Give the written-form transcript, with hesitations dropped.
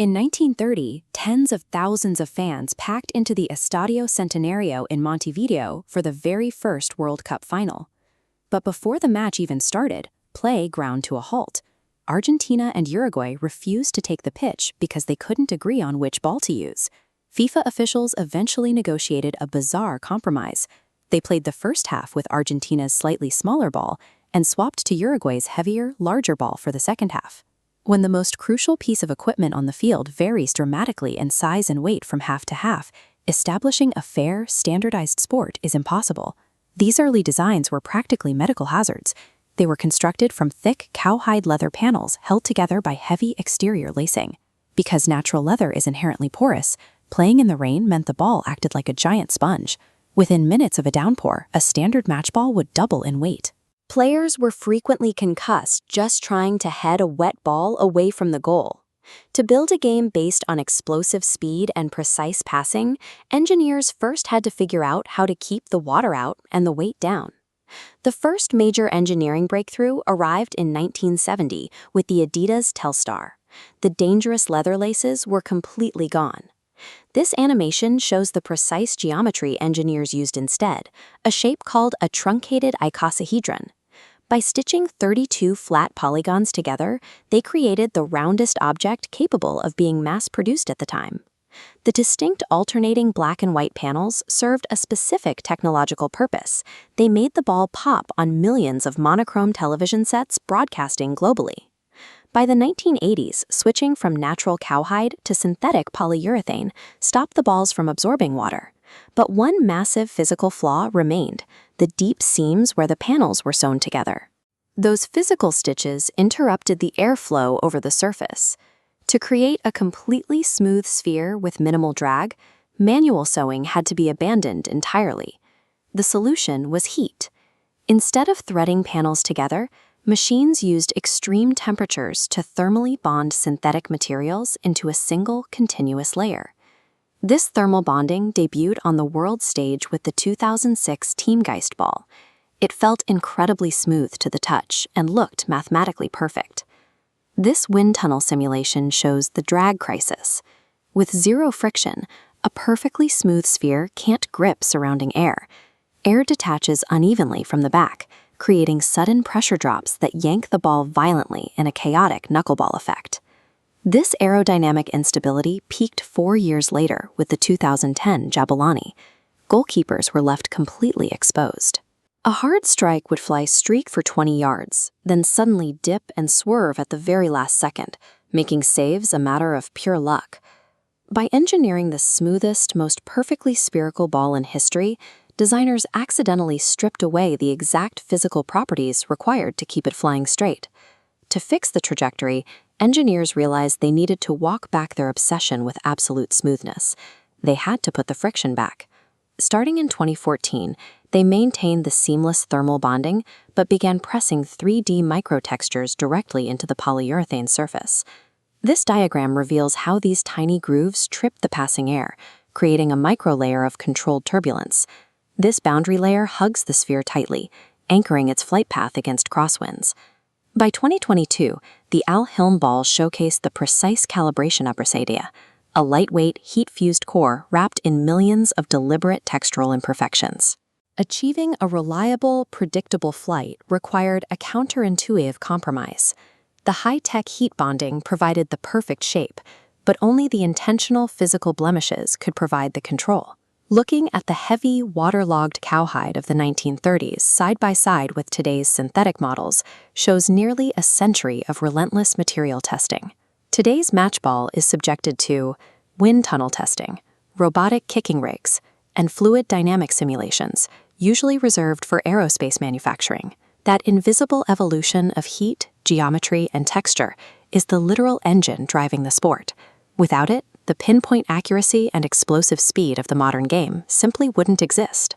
In 1930, tens of thousands of fans packed into the Estadio Centenario in Montevideo for the very first World Cup final. But before the match even started, play ground to a halt. Argentina and Uruguay refused to take the pitch because they couldn't agree on which ball to use. FIFA officials eventually negotiated a bizarre compromise. They played the first half with Argentina's slightly smaller ball and swapped to Uruguay's heavier, larger ball for the second half. When the most crucial piece of equipment on the field varies dramatically in size and weight from half to half, establishing a fair, standardized sport is impossible. These early designs were practically medical hazards. They were constructed from thick cowhide leather panels held together by heavy exterior lacing. Because natural leather is inherently porous, playing in the rain meant the ball acted like a giant sponge. Within minutes of a downpour, a standard match ball would double in weight. Players were frequently concussed just trying to head a wet ball away from the goal. To build a game based on explosive speed and precise passing, engineers first had to figure out how to keep the water out and the weight down. The first major engineering breakthrough arrived in 1970 with the Adidas Telstar. The dangerous leather laces were completely gone. This animation shows the precise geometry engineers used instead, a shape called a truncated icosahedron. By stitching 32 flat polygons together, they created the roundest object capable of being mass-produced at the time. The distinct alternating black and white panels served a specific technological purpose. They made the ball pop on millions of monochrome television sets broadcasting globally. By the 1980s, switching from natural cowhide to synthetic polyurethane stopped the balls from absorbing water. But one massive physical flaw remained: the deep seams where the panels were sewn together. Those physical stitches interrupted the airflow over the surface. To create a completely smooth sphere with minimal drag, manual sewing had to be abandoned entirely. The solution was heat. Instead of threading panels together, machines used extreme temperatures to thermally bond synthetic materials into a single continuous layer. This thermal bonding debuted on the world stage with the 2006 Teamgeist ball. It felt incredibly smooth to the touch and looked mathematically perfect. This wind tunnel simulation shows the drag crisis. With zero friction, a perfectly smooth sphere can't grip surrounding air. Air detaches unevenly from the back, creating sudden pressure drops that yank the ball violently in a chaotic knuckleball effect. This aerodynamic instability peaked 4 years later with the 2010 Jabulani. Goalkeepers were left completely exposed. A hard strike would fly streak for 20 yards, then suddenly dip and swerve at the very last second, making saves a matter of pure luck. By engineering the smoothest, most perfectly spherical ball in history, designers accidentally stripped away the exact physical properties required to keep it flying straight. To fix the trajectory, engineers realized they needed to walk back their obsession with absolute smoothness. They had to put the friction back. Starting in 2014, they maintained the seamless thermal bonding, but began pressing 3D microtextures directly into the polyurethane surface. This diagram reveals how these tiny grooves trip the passing air, creating a microlayer of controlled turbulence. This boundary layer hugs the sphere tightly, anchoring its flight path against crosswinds. By 2022, the Al Hilm ball showcased the precise calibration idea, a lightweight, heat-fused core wrapped in millions of deliberate textural imperfections. Achieving a reliable, predictable flight required a counterintuitive compromise. The high-tech heat bonding provided the perfect shape, but only the intentional physical blemishes could provide the control. Looking at the heavy, waterlogged cowhide of the 1930s side by side with today's synthetic models shows nearly a century of relentless material testing. Today's matchball is subjected to wind tunnel testing, robotic kicking rigs, and fluid dynamic simulations, usually reserved for aerospace manufacturing. That invisible evolution of heat, geometry, and texture is the literal engine driving the sport. Without it, the pinpoint accuracy and explosive speed of the modern game simply wouldn't exist.